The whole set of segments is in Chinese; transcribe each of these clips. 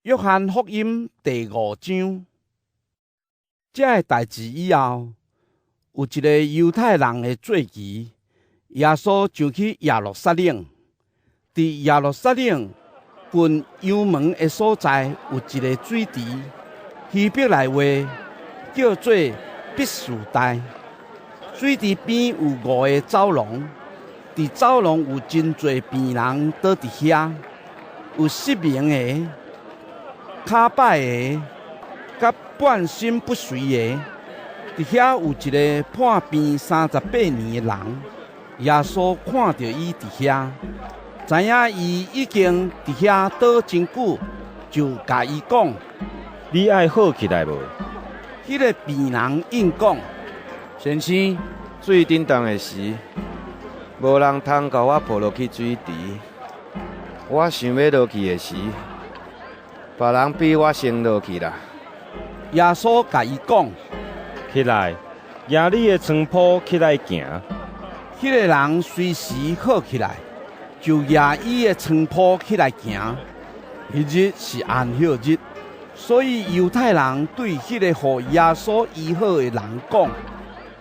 约翰福音第5章，这个代志以后，有一个犹太人的做期，耶稣就去耶路撒冷。伫耶路撒冷近油门的所在，有一个水池，希伯来话叫做毕士大。水池边有5个走廊，伫走廊有真侪病人倒伫遐，有失明的、骹歹的，甲半身不遂的。伫遐有一个破病38年的人，耶稣看到伊伫遐，知影伊已经伫遐倒真久，就甲伊讲：“你爱好起来无？”迄个病人应讲：“先生，水震动的时，无人通甲我抱落去水池。我想要落去的时，别人比我先落去啦。”耶稣甲伊讲：“起来，拿你的床铺起来行。”迄个人随时好起来，就拿伊的床铺起来行。迄日是安息日，所以犹太人对迄个互耶稣医好的人讲：“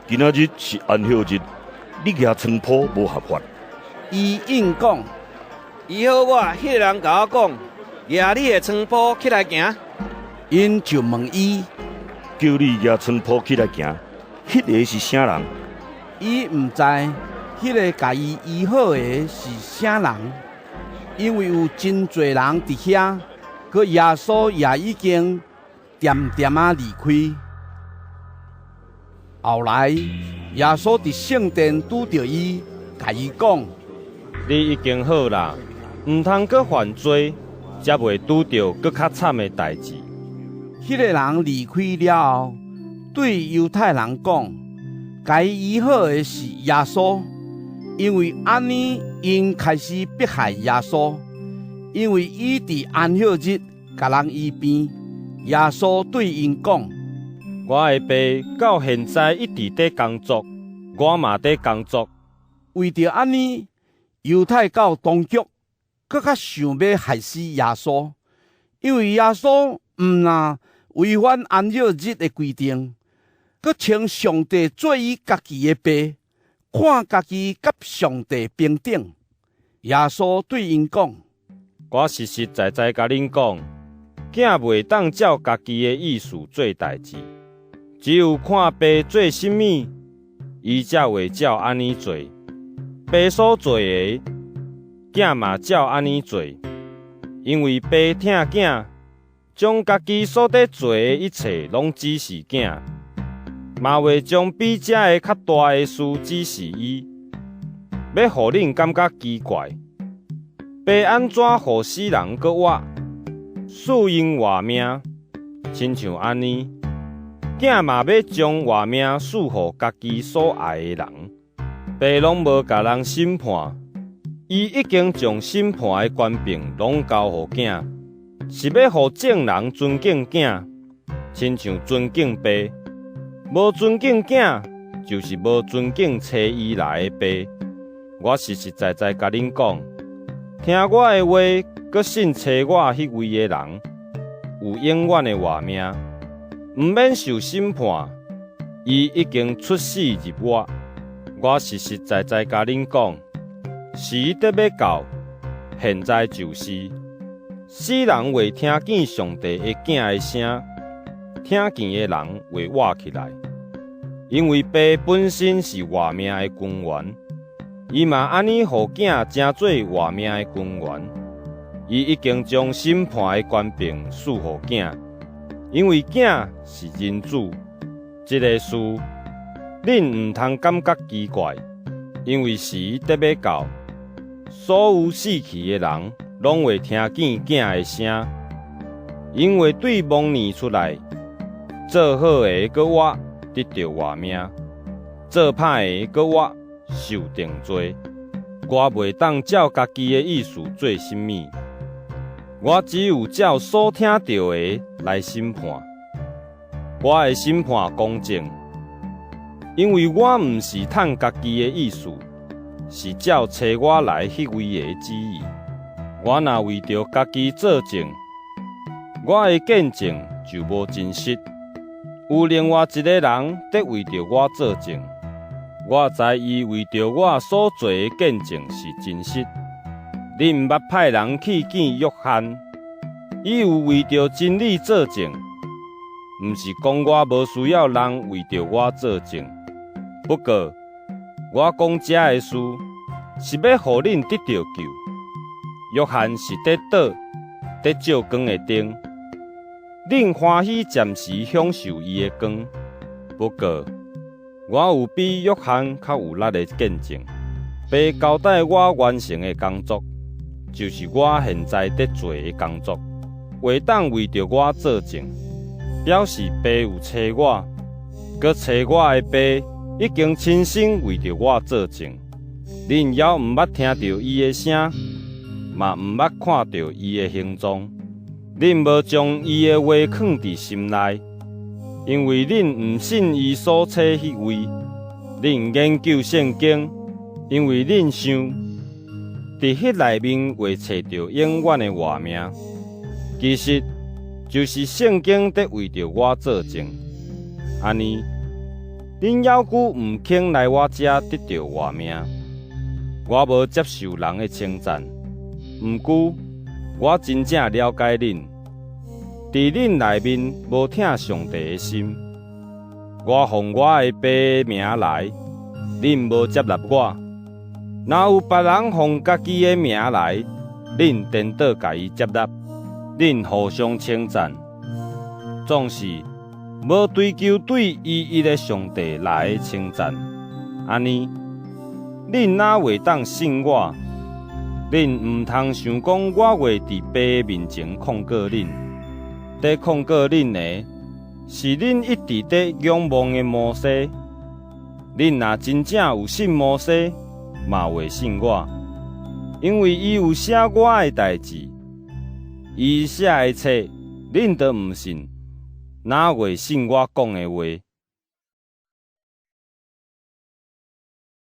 今仔日是安息日，你举床铺无合法。”伊应讲：“医好我，迄个人甲我讲，拿你的床铺起来行。”因就问伊：“叫你举床铺起来行，迄个是啥人？”伊毋知迄个甲伊医好的是啥人，因为有真侪人伫遐，佮耶稣也已经渐渐啊离开。后来，耶稣伫圣殿拄着伊，甲伊讲：“你已经好啦，毋通阁犯罪，才袂拄着阁较惨的代志。”迄个人离开了后，对犹太人讲：“该医好的是耶稣，因为安尼因开始迫害耶稣，因为伊伫安息日甲人医病。”耶稣对因讲：“我的爸到现在一直在工作，我嘛在工作。”为着安尼，犹太教当局更较想要害死耶稣，因为耶稣毋但违反安息日的规定，佮称上帝做伊家己的爸，看家己甲上帝平等。耶稣对因讲：“我实实在在甲恁讲，囝袂当照家己的意思做代志，只有看爸做甚物，伊才会照安尼做。爸所做的，囝嘛照安尼做，因为爸疼囝。将家己所得做的一切拢指示囝，嘛会将比这个较大的事指示伊。要互恁感觉奇怪，爸安怎互死人搁活，赐因活命，亲像安尼，囝嘛要将活命赐互家己所爱的人。爸拢无甲人审判，伊已经将审判的权柄拢交互囝。是要互正人尊敬囝，亲像尊敬爸；无尊敬囝，就是无尊敬找伊来的爸。我实实在在甲恁讲，听我的话，佮信找我迄位的人，有永远的活命，毋免受审判。伊已经出死入活。我实实在在甲恁讲，时得要到，现在就是。死人会听见上帝的囝的声，听见的人会活起来，因为爸本身是活命的君源，伊嘛安尼互囝成做活命的君源。伊已经将审判的权柄赐互囝，因为囝是人子。这个事，恁毋通感觉奇怪，因为时得要到，所有死去的人。拢会听见囝的声，因为对蒙年出来，做好的搁活得到活命，做歹的搁活受定罪。我袂当照家己的意思做甚物，我只有照所听到的来审判。我的审判公正，因为我毋是趁家己的意思，是照找我来迄位的旨意。我若为着家己作证，我的见证就无真实。有另外一个人在为着我作证，我知伊为着我所做的见证是真实。恁毋捌派人去见约翰，伊有为着真理作证，毋是讲我无需要人为着我作证。不过，我讲这的事，是要互恁得到救。约翰是得倒，得照光的灯。恁欢喜暂时享受伊的光，不过我有比约翰较有力的见证，被交代我完成的工作，就是我现在在做的工作。话当为着我作证，表示爸有找我，佮找我的爸已经亲身为着我作证。恁还毋捌听到伊的声，嘛毋捌看到伊的形状。恁无将伊的话藏伫心内，因为恁毋信伊所册迄位。恁研究圣经，因为恁想伫迄内面会找到永远的活命。其实就是圣经在为着我作证。安尼，恁要久毋肯来我遮得到活命。我无接受人的称赞，毋过我真正了解恁，伫恁内面无疼上帝的心。我奉我的爸的名来，恁无接纳我；若有别人奉家己的名来，恁颠倒甲伊接纳。恁互相称赞，总是无追求对伊一个上帝来的称赞。安尼，恁哪会当信我？恁毋通想讲我会伫爸的面前控告恁，在控告恁的是恁一直在仰望的摩西。恁若真正有信摩西，嘛会信我，因为伊有写我的代志。伊写的册，恁都毋信，哪会信我讲的话？